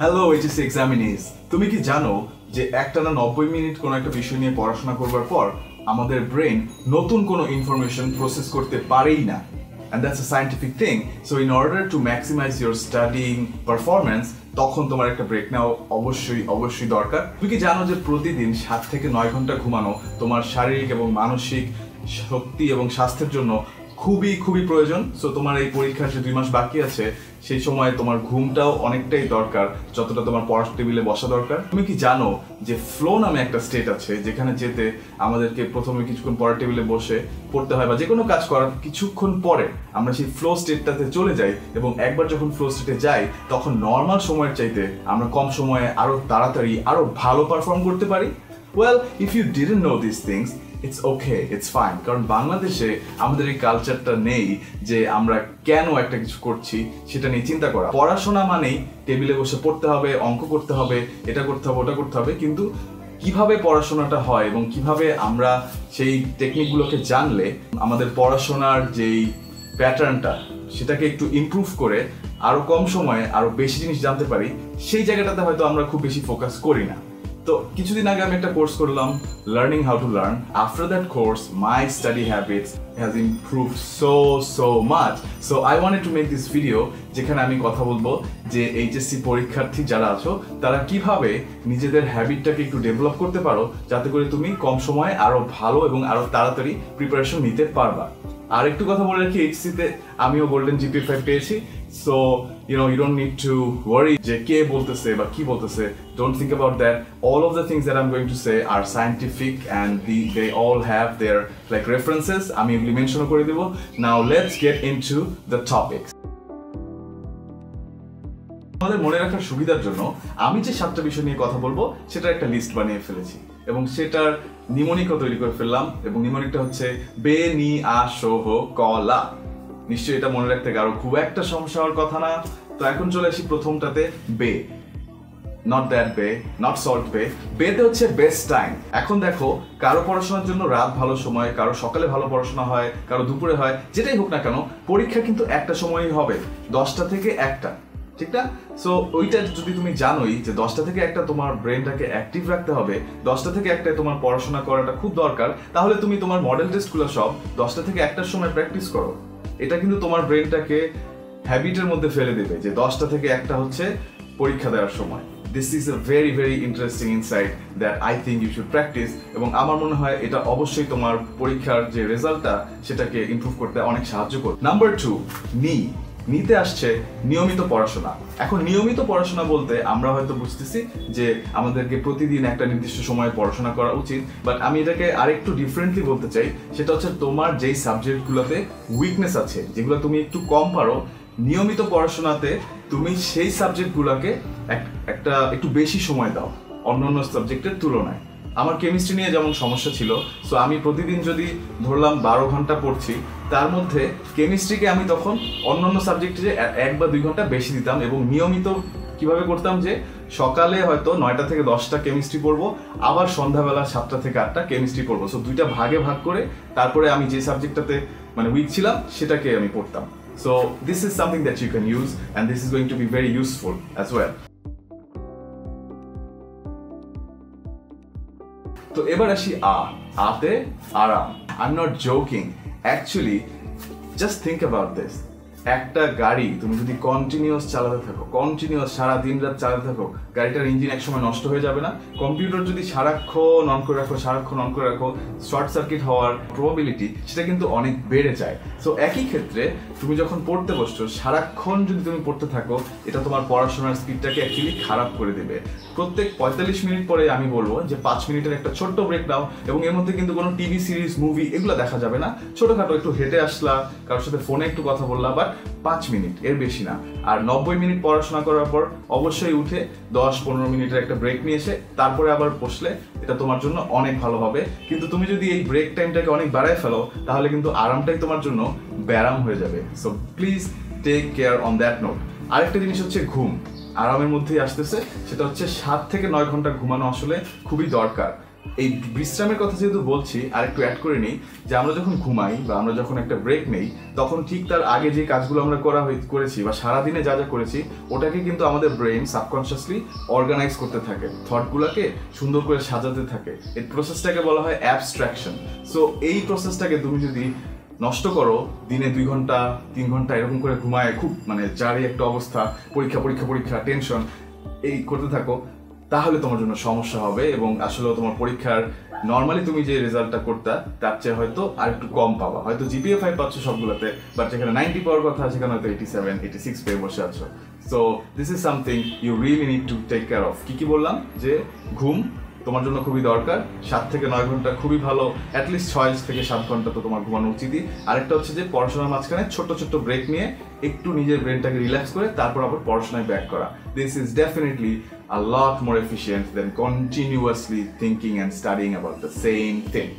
Hello HSC examinees, তুমি কি জানো যে একটানা 90 মিনিট কোনো একটা বিষয় নিয়ে পড়াশোনা করবার পর আমাদের ব্রেন নতুন কোনো ইনফরমেশন প্রসেস করতে পারেই না। And that's a scientific thing. So in order to maximize your studying performance, তখন তোমার একটা ব্রেক নেওয়া অবশ্যই দরকার। তুমি কি জানো যে প্রতিদিন 7 থেকে 9 ঘন্টা ঘুমানো তোমার শারীরিক এবং মানসিক শক্তি এবং স্বাস্থ্যের জন্য খুবই প্রয়োজন। সো তোমার এই পরীক্ষার যে 2 মাস বাকি আছে সেই সময় তোমার ঘুমটাও অনেকটাই দরকার যতটা তোমার পড়ার টেবিলে বসা দরকার। তুমি কি জানো যে ফ্লো নামে একটা স্টেট আছে যেখানে যেতে আমাদেরকে প্রথমে কিছুক্ষণ পড়ার টেবিলে বসে পড়তে হয় বা যে কোনো কাজ করার কিছুক্ষণ পরে আমরা সেই ফ্লো স্টেটটাতে চলে যাই এবং একবার যখন ফ্লো স্টেটে যাই তখন নর্মাল সময়ের চাইতে আমরা কম সময়ে আরো তাড়াতাড়ি আরো ভালো পারফর্ম করতে পারি। Well, if you didn't know these things, it's okay, it's fine. কারণ বাংলাদেশে আমাদের এই কালচারটা নেই যে আমরা কেন একটা কিছু করছি সেটা নিয়ে চিন্তা করা। পড়াশোনা মানেই টেবিলে বসে পড়তে হবে, অঙ্ক করতে হবে, এটা করতে হবে, ওটা করতে হবে, কিন্তু কিভাবে পড়াশোনাটা হয় এবং কিভাবে আমরা সেই টেকনিকগুলোকে জানলে আমাদের পড়াশোনার যেই প্যাটার্নটা সেটাকে একটু ইমপ্রুভ করে আরো কম সময়ে আরো বেশি জিনিস জানতে পারি, সেই জায়গাটাতে হয়তো আমরা খুব বেশি ফোকাস করি না। তো কিছুদিন আগে আমি একটা কোর্স করলাম, learning how to learn. After that course my study habits has improved so much. So I wanted to make this video যেখানে আমি কথা বলবো যে এইচএসসি পরীক্ষার্থী যারা আছো তারা কিভাবে নিজেদের হ্যাবিটটাকে একটু ডেভেলপ করতে পারো যাতে করে তুমি কম সময়ে আরো ভালো এবং আরো তাড়াতাড়ি প্রিপারেশন নিতে পারবা। আর একটু কথা বলে রাখি, এইচএসসিতে আমিও গোল্ডেন জিপিএ 5 পেয়েছি। So, you don't need to worry যে কে বলতেছে বা কি বলতেছে. Don't think about that. All of the things that I'm going to say are scientific and they all have their references. আমি এগুলি মেনশন করে দেব. Now let's get into the topics. আমাদের মনে রাখার সুবিধার জন্য আমি যে 7টা বিষয় নিয়ে কথা বলবো সেটার একটা লিস্ট বানিয়ে ফেলেছি এবং সেটার নিমোনিকও তৈরি করে ফেললাম এবং নিমোনিকটা হচ্ছে বে নি আ সোহ কলা। নিশ্চয়ই এটা মনে রাখতে আরো খুব একটা সমস্যা হওয়ার কথা না। তো এখন চলে আসি প্রথমটাতে, বে। নট দ্যাট বে, নট সল্ট বে। বেতে হচ্ছে বেস্ট টাইম। এখন দেখো, কারো পড়াশোনার জন্য রাত ভালো সময়, কারো সকালে ভালো পড়াশোনা হয়, কারো দুপুরে হয়, যেটাই হোক না কেন পরীক্ষা কিন্তু একটা সময়ই হবে, 10টা থেকে 1টা, ঠিক না? সো ওইটা যদি তুমি জানোই যে 10টা থেকে 1টা তোমার ব্রেনটাকে অ্যাক্টিভ রাখতে হবে, 10টা থেকে 1টায় তোমার পড়াশোনা করাটা খুব দরকার, তাহলে তুমি তোমার মডেল টেস্টগুলো সব 10টা থেকে 1টার সময় প্র্যাকটিস করো। এটা কিন্তু তোমার ব্রেনটাকে হ্যাবিটের মধ্যে ফেলে দেবে যে 10টা থেকে 1টা হচ্ছে পরীক্ষা দেওয়ার সময়। This is a very interesting insight that I think you should practice, এবং আমার মনে হয় এটা অবশ্যই তোমার পরীক্ষার যে রেজাল্টটা সেটাকে ইমপ্রুভ করতে অনেক সাহায্য করবে। নাম্বার 2, নিতে আসছে নিয়মিত পড়াশোনা। এখন নিয়মিত পড়াশোনা বলতে আমরা হয়তো বুঝতেছি যে আমাদেরকে প্রতিদিন একটা নির্দিষ্ট সময়ে পড়াশোনা করা উচিত, বাট আমি এটাকে আরেকটু ডিফারেন্টলি বলতে চাই। সেটা হচ্ছে তোমার যেই সাবজেক্টগুলোতে উইকনেস আছে, যেগুলো তুমি একটু কম পারো, নিয়মিত পড়াশোনাতে তুমি সেই সাবজেক্টগুলোকে একটু বেশি সময় দাও অন্যান্য সাবজেক্টের তুলনায়। আমার কেমিস্ট্রি নিয়ে যেমন সমস্যা ছিল, সো আমি প্রতিদিন যদি ধরলাম 12 ঘন্টা পড়ছি, তার মধ্যে কেমিস্ট্রিকে আমি তখন অন্যান্য সাবজেক্টে 1 বা 2 ঘন্টা বেশি দিতাম। এবং নিয়মিত কিভাবে করতাম যে সকালে হয়তো 9টা থেকে 10টা কেমিস্ট্রি পড়বো, আবার সন্ধ্যাবেলা 7টা থেকে 8টা কেমিস্ট্রি পড়বো। সো 2টা ভাগে ভাগ করে তারপরে আমি যে সাবজেক্টটাতে উইক ছিলাম সেটাকে আমি পড়তাম। So this is something that you can use and this is going to be very useful as well. তো এবার আসি আতে আরাম। I am not joking, actually just think about this. একটা গাড়ি তুমি যদি কন্টিনিউয়াস চালাতে থাকো, কন্টিনিউয়াস সারা দিন রাত চালাতে থাকো, গাড়িটার ইঞ্জিন একসময় নষ্ট হয়ে যাবে না? কম্পিউটার যদি সারাক্ষণ অন করে রাখো, শর্ট সার্কিট হওয়ার প্রবাবিলিটি সেটা কিন্তু অনেক বেড়ে যায়। সো একই ক্ষেত্রে তুমি যখন পড়তে বসছো, সারাক্ষণ যদি তুমি পড়তে থাকো, এটা তোমার পড়াশোনার স্পিডটাকে অ্যাকচুয়ালি খারাপ করে দেবে। প্রত্যেক 45 মিনিট পরে আমি বলবো যে 5 মিনিটের একটা ছোট্ট ব্রেক নাও, এবং এর মধ্যে কিন্তু কোনো টিভি সিরিজ, মুভি এগুলো দেখা যাবে না। ছোটখাটো একটু হেঁটে আসলা, কারোর সাথে ফোনে একটু কথা বললা, বাট 5 মিনিট, এর বেশি না। আর 90 মিনিট পড়াশোনা করার পর অবশ্যই উঠে 10-15 মিনিটের একটা ব্রেক নিয়ে এসে তারপরে আবার বসলে এটা তোমার জন্য অনেক ভালো হবে। কিন্তু তুমি যদি এই ব্রেক টাইমটাকে অনেক বাড়ায় ফেলো, তাহলে কিন্তু আরামটাই তোমার জন্য ব্যারাম হয়ে যাবে। So please take care on that note. আরেকটা জিনিস হচ্ছে ঘুম, আরামের মধ্যেই আসতেছে। সেটা হচ্ছে 7 থেকে 9 ঘন্টা ঘুমানো আসলে খুবই দরকার। এই বিশ্রামের কথা যেহেতু বলছি, আর একটু অ্যাড করে নিই যে আমরা যখন ঘুমাই বা আমরা যখন একটা ব্রেক নেই, তখন ঠিক তার আগে যে কাজগুলো আমরা করেছি বা সারাদিনে যা যা করেছি ওটাকে কিন্তু আমাদের ব্রেন সাবকনশিয়াসলি অর্গানাইজ করতে থাকে, থটগুলোকে সুন্দর করে সাজাতে থাকে। এই প্রসেসটাকে বলা হয় অ্যাবস্ট্রাকশন। সো এই প্রসেসটাকে তুমি যদি নষ্ট করো, দিনে 2 ঘন্টা 3 ঘন্টা এরকম করে ঘুমায় খুব জারি একটা অবস্থা, পরীক্ষা পরীক্ষা পরীক্ষা টেনশন এই করতে থাকো, তাহলে তোমার জন্য সমস্যা হবে এবং আসলে তোমার পরীক্ষার নর্মালি তুমি যে রেজাল্টটা করতে তার চেয়ে হয়তো আর একটু কম পাবা। হয়তো জিপিএ 5 পাচ্ছ সবগুলোতে, বাট যেখানে 90 পাওয়ার কথা সেখানে হয়তো 87 86 পেয়ে বসে আছো। So this is something you really need to take care of. কি বললাম যে ঘুম তোমার জন্য খুবই দরকার, 7 থেকে 9 ঘন্টা খুবই ভালো, অ্যাটলিস্ট 6 থেকে 7 ঘন্টা তো তোমার ঘুমানো উচিতই। আরেকটা হচ্ছে যে পড়াশোনার মাঝখানে ছোট্ট ছোট্ট ব্রেক নিয়ে একটু নিজের ব্রেনটাকে রিল্যাক্স করে তারপর আবার পড়াশোনায় ব্যাক করা। This is definitely a lot more efficient than continuously thinking and studying about the same thing.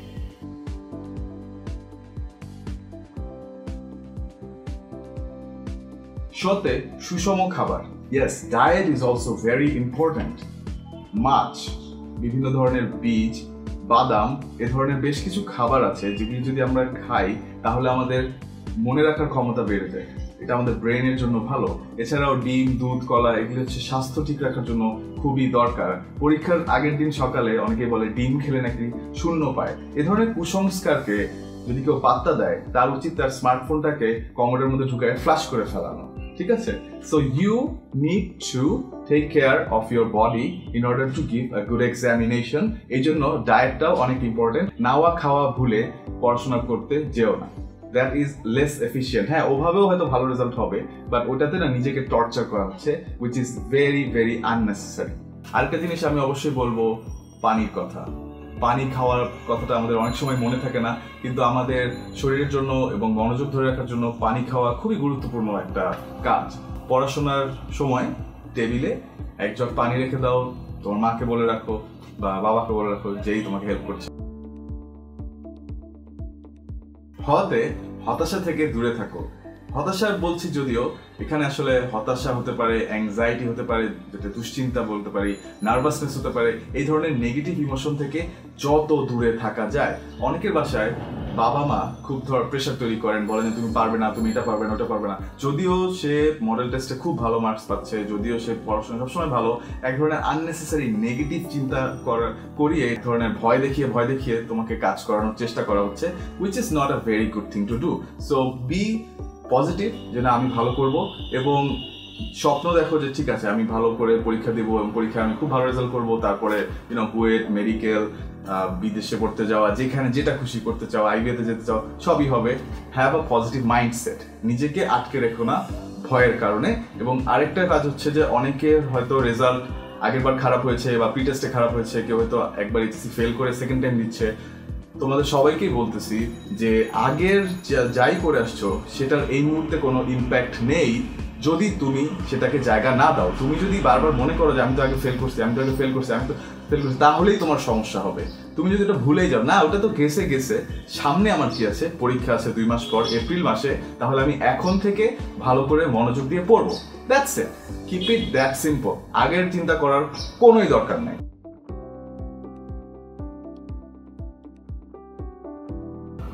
শোতে সুষম খাবার, yes, diet is also very important. মাছ, বিভিন্ন ধরনের বীজ, বাদাম, এ ধরনের বেশ কিছু খাবার আছে যেগুলি যদি আমরা খাই তাহলে আমাদের মনে রাখার ক্ষমতা বেড়ে যায়, এটা আমাদের ব্রেনের জন্য ভালো। এছাড়াও ডিম, দুধ, কলা এগুলি হচ্ছে স্বাস্থ্য ঠিক রাখার জন্য খুবই দরকার। পরীক্ষার আগের দিন সকালে অনেকে বলে ডিম খেলে নাকি শূন্য পায়। এ ধরনের কুসংস্কারকে যদি কেউ পাত্তা দেয় তার উচিত তার স্মার্টফোনটাকে কমোডের মধ্যে ঢুকায় ফ্ল্যাশ করে ফেলানো, ঠিক আছে? So you need to take care of your body in order to give a good examination. এই জন্য ডায়েটটাও অনেক ইম্পর্টেন্ট। নাওয়া খাওয়া ভুলে পড়াশোনা করতে যেও না, দ্যাট ইজ লেস এফিশিয়েন্ট। হ্যাঁ, ওভাবেও হয়তো ভালো রেজাল্ট হবে, বাট ওটাতে না নিজেকে টর্চার করা হচ্ছে, which is very very unnecessary. আরেকটা জিনিস আমি অবশ্যই বলবো, পানির কথা। পানি খাওয়ার কথাটা আমাদের অনেক সময় মনে থাকে না, কিন্তু আমাদের শরীরের জন্য এবং মনোযোগ ধরে রাখার জন্য পানি খাওয়া খুবই গুরুত্বপূর্ণ একটা কাজ। পড়াশোনার সময় টেবিলে 1 জগ পানি রেখে দাও, তোমার মাকে বলে রাখো বা বাবাকে বলে রাখো, যেই তোমাকে হেল্প করছে। হতাশা থেকে দূরে থাকো। হতাশা বলছি যদিও এখানে আসলে হতাশা হতে পারে, অ্যাংজাইটি হতে পারে, যেটা দুশ্চিন্তা বলতে পারি, নার্ভাসনেস হতে পারে। এই ধরনের নেগেটিভ ইমোশন থেকে যত দূরে থাকা যায়। অনেকের বাসায় বাবা মা খুব প্রেশার তৈরি করেন, বলেন যে তুমি পারবে না, তুমি এটা পারবে না, ওটা পারবে না। যদিও সে মডেল টেস্টে খুব ভালো মার্কস পাচ্ছে, যদিও সে পড়াশোনা সবসময় ভালো, এক ধরনের আননেসেসারি নেগেটিভ চিন্তা করিয়ে, এক ধরনের ভয় দেখিয়ে তোমাকে কাজ করানোর চেষ্টা করা হচ্ছে, which is not a very good thing to do. So be positive যে না আমি ভালো করব, এবং স্বপ্ন দেখো যে ঠিক আছে আমি ভালো করে পরীক্ষা দেবো এবং পরীক্ষায় আমি খুব ভালো রেজাল্ট করবো, তারপরে বুয়েট, মেডিকেল, বিদেশে পড়তে যাওয়া, যেখানে যেটা খুশি করতে চাও, আইবিএতে যেতে চাও, সবই হবে। হ্যাভ আ পজিটিভ মাইন্ডসেট, নিজেকে আটকে রেখো না ভয়ের কারণে। এবং আরেকটা কাজ হচ্ছে যে অনেকের হয়তো রেজাল্ট আগেরবার খারাপ হয়েছে বা প্রি টেস্টে খারাপ হয়েছে, কেউ হয়তো একবার এইচএসসি ফেল করে সেকেন্ড টাইম দিচ্ছে। তোমাদের সবাইকেই বলতেছি যে আগের যাই করে আসছো সেটার এই মুহূর্তে কোনো ইম্প্যাক্ট নেই যদি তুমি সেটাকে জায়গা না দাও। তুমি যদি বারবার মনে করো যে আমি তো আগে ফেল করছি, তাহলেই তোমার সমস্যা হবে। তুমি যদি এটা ভুলেই যাও, না ওটা তো গেছে, সামনে আমার কি আছে, পরীক্ষা আছে 2 মাস পর, এপ্রিল মাসে, তাহলে আমি এখন থেকে ভালো করে মনোযোগ দিয়ে পড়বো। That's it, keep it that simple. আগের চিন্তা করার কোনোই দরকার নাই।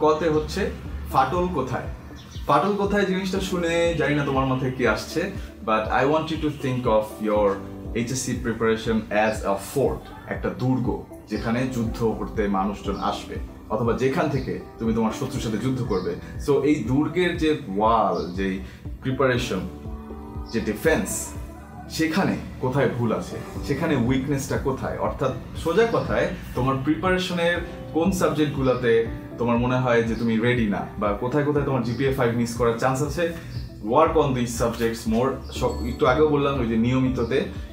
কতে হচ্ছে ফাটল কোথায়। ফাটল কোথায় জিনিসটা শুনে জানি না তোমার মাথায় কি আসছে, but I want you to think of your HSC preparation as a fort, একটা দুর্গ যেখানে যুদ্ধ করতে মানুষজন আসবে, অথবা যেখান থেকে তুমি তোমার শত্রুর সাথে যুদ্ধ করবে। সো এই দুর্গের যে ওয়াল, যে প্রিপারেশন, যে ডিফেন্স, সেখানে কোথায় ভুল আছে, সেখানে উইকনেসটা কোথায়। অর্থাৎ সোজা কথায় তোমার প্রিপারেশনের কোন সাবজেক্টগুলোতে তোমার মনে হয় যে তুমি রেডি না, বা কোথায় কোথায় তোমার জিপিএ 5 মিস করার চান্স আছে, ওয়ার্ক অন দিস সাবজেক্টস মোর। একটু আগেও বললাম ওই যে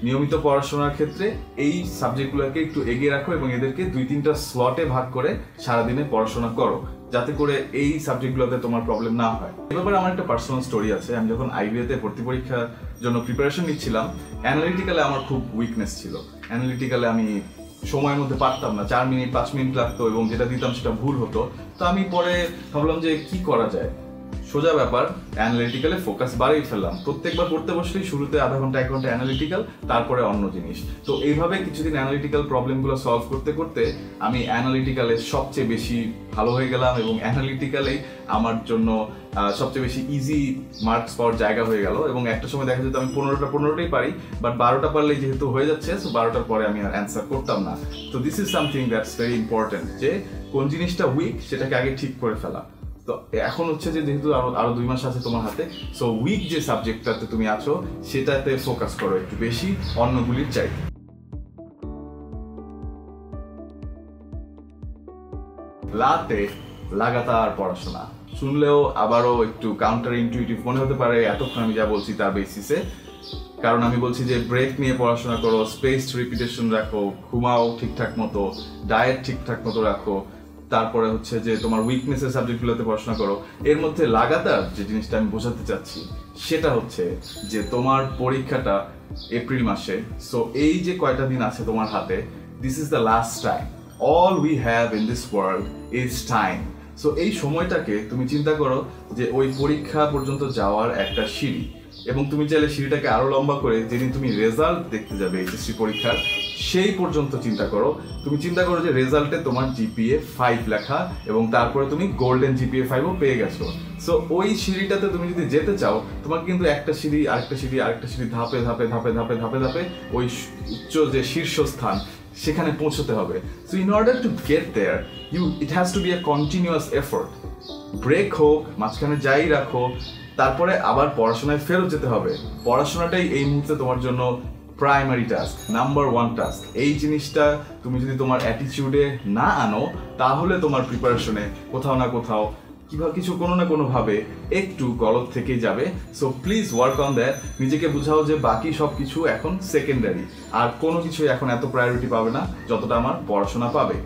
নিয়মিত পড়াশোনার ক্ষেত্রে এই সাবজেক্টগুলোকে একটু এগিয়ে রাখো এবং এদেরকে 2-3টা স্লটে ভাগ করে সারাদিনে পড়াশোনা করো, যাতে করে এই সাবজেক্টগুলোতে তোমার প্রবলেম না হয়। এ ব্যাপারে আমার একটা পার্সোনাল স্টোরি আছে। আমি যখন আইবিএতে ভর্তি পরীক্ষার জন্য প্রিপারেশন নিচ্ছিলাম, অ্যানালিটিক্যালে আমার খুব উইকনেস ছিল। অ্যানালিটিক্যালে আমি সময়ের মধ্যে পারতাম না, 4 মিনিট 5 মিনিট লাগতো এবং যেটা দিতাম সেটা ভুল হতো। তো আমি পরে ভাবলাম যে কি করা যায়, সোজা ব্যাপার, অ্যানালিটিক্যালে ফোকাস বাড়িয়ে ফেললাম। প্রত্যেকবার পড়তে বসলেই শুরুতে আধা ঘন্টা 1 ঘন্টা অ্যানালিটিক্যাল, তারপরে অন্য জিনিস। তো এইভাবে কিছুদিন অ্যানালিটিক্যাল প্রবলেমগুলো সলভ করতে করতে আমি অ্যানালিটিক্যালে সবচেয়ে বেশি ভালো হয়ে গেলাম, এবং অ্যানালিটিক্যালেই আমার জন্য সবচেয়ে বেশি ইজি মার্কস পাওয়ার জায়গা হয়ে গেল। এবং একটা সময় দেখা যেত আমি 15টাই পারি, বাট 12টা পারলেই যেহেতু হয়ে যাচ্ছে, সো 12টার পরে আমি আর অ্যান্সার করতাম না। তো this is something that's very important, যে কোন জিনিসটা উইক সেটাকে আগে ঠিক করে ফেলা। তো এখন হচ্ছে যে যেহেতু আরো 2 মাস আছে তোমার হাতে, সো উইক যে সাবজেক্টটাতে তুমি আছো সেটাতে ফোকাস করো একটু বেশি অন্যগুলির চাইতে। লাতে লাগাতার পড়াশোনা শুনলেও আবারও একটু কাউন্টার ইনটুইটিভ মনে হতে পারে এতক্ষণ আমি যা বলছি তার বেসিসে, কারণ আমি বলছি যে ব্রেক নিয়ে পড়াশোনা করো, স্পেসড রিপিটেশন রাখো, ঘুমাও ঠিকঠাক মতো, ডায়েট ঠিকঠাক মতো রাখো, তারপরে হচ্ছে যে তোমার উইকনেসের সাবজেক্টগুলোতে পড়াশোনা করো। এর মধ্যে লাগাতার যে জিনিসটা আমি বোঝাতে চাচ্ছি সেটা হচ্ছে যে তোমার পরীক্ষাটা এপ্রিল মাসে, সো এই যে কয়টা দিন আছে তোমার হাতে, this is the last time. All we have in this world is time. So এই সময়টাকে তুমি চিন্তা করো যে ওই পরীক্ষা পর্যন্ত যাওয়ার একটা সিঁড়ি, এবং তুমি চাইলে সিঁড়িটাকে আরো লম্বা করে যেদিন তুমি রেজাল্ট দেখতে যাবে এইচএসসি পরীক্ষার সেই পর্যন্ত চিন্তা করো। তুমি চিন্তা করো যে রেজাল্টে তোমার জিপিএ 5 লেখা, এবং তারপরে তুমি গোল্ডেন জিপিএ 5ও পেয়ে গেছো। সো ওই সিঁড়িটাতে তুমি যদি যেতে চাও, তোমাকে কিন্তু একটা সিঁড়ি আরেকটা সিঁড়ি আরেকটা সিঁড়ি ধাপে ধাপে ধাপে ধাপে ধাপে ধাপে ওই উচ্চ যে শীর্ষস্থান সেখানে পৌঁছতে হবে। So in order to get there it has to be a continuous effort. Break হোক, মাঝখানে যাই রাখো, তারপরে আবার পড়াশোনায় ফেরত যেতে হবে। পড়াশোনাটাই এই মুহূর্তে তোমার জন্য প্রাইমারি টাস্ক, নাম্বার 1 টাস্ক। এই জিনিসটা তুমি যদি তোমার অ্যাটিটিউডে না আনো, তাহলে তোমার প্রিপারেশনে কোথাও না কোথাও কিছু কোনো না কোনোভাবে একটু গলত থেকেই যাবে। So please work on that. নিজেকে বুঝাও যে বাকি সব কিছু এখন সেকেন্ডারি, আর কোনো কিছু এখন এত প্রায়োরিটি পাবে না যতটা আমার পড়াশোনা পাবে।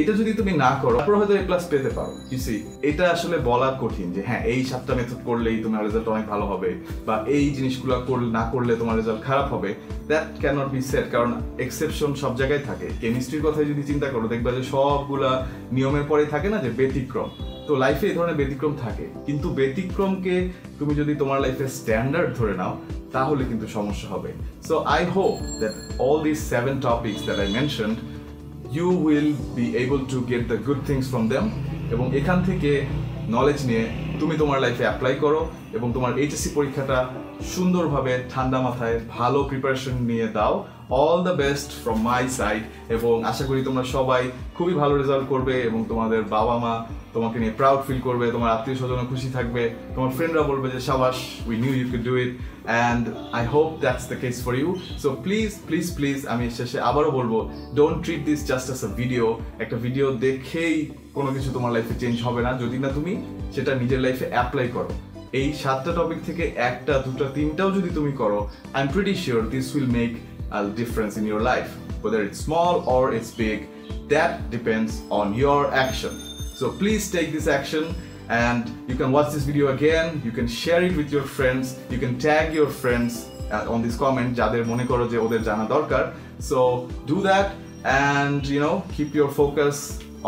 এটা যদি তুমি না করো, তারপর হয়তো A+ পেতে পারো। ইসি এটা আসলে বলা কঠিন যে হ্যাঁ এই 7টা মেথড করলেই তোমার রেজাল্ট অনেক ভালো হবে, বা এই জিনিসগুলো না করলে তোমার রেজাল্ট খারাপ হবে। That can not be shed, কারণ এক্সেপশন সব জায়গায় থাকে। কেমিস্ট্রির কথাই যদি চিন্তা করো, দেখবা যে সবগুলা নিয়মের পরে থাকে না যে ব্যতিক্রম। তো লাইফে এই ধরনের ব্যতিক্রম থাকে, কিন্তু ব্যতিক্রমকে তুমি যদি তোমার লাইফে স্ট্যান্ডার্ড ধরে নাও, তাহলে কিন্তু সমস্যা হবে। So I hope that all this 7 topics that I mentioned, you will be able to get the good things from them, এবং এখান থেকে নলেজ নিয়ে তুমি তোমার লাইফে অ্যাপ্লাই করো, এবং তোমার এইচএসসি পরীক্ষাটা সুন্দরভাবে ঠান্ডা মাথায় ভালো প্রিপারেশন নিয়ে দাও। All the best from my side, এবং আশা করি তোমরা সবাই খুবই ভালো রেজাল্ট করবে, এবং তোমাদের বাবা মা তোমাকে নিয়ে প্রাউড ফিল করবে, তোমার আত্মীয় স্বজনও খুশি থাকবে, তোমার ফ্রেন্ডরা বলবে যে শাবাশ, we knew you could do it, and I hope that's the case for you. So please please please, আমি শেষে আবারও বলবো, don't treat this just as a video. একটা ভিডিও দেখেই কোনো কিছু তোমার লাইফে চেঞ্জ হবে না যদি না তুমি সেটা নিজের লাইফে অ্যাপ্লাই করো। এই 7টা টপিক থেকে 1টা 2টা 3টাও যদি তুমি করো, I am pretty sure this will make a difference in your life, whether it's small or it's big. That depends on your action. So please take this action, and you can watch this video again, you can share it with your friends, you can tag your friends on this comment যাদের মনে করো যে ওদের জানা দরকার। So do that, and keep your focus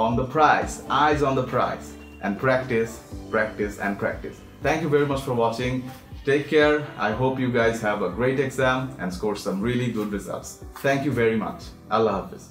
on the prize, eyes on the prize, and practice, practice, and practice. Thank you very much for watching. Take care. I hope you guys have a great exam and score some really good results. Thank you very much. Allah Hafiz.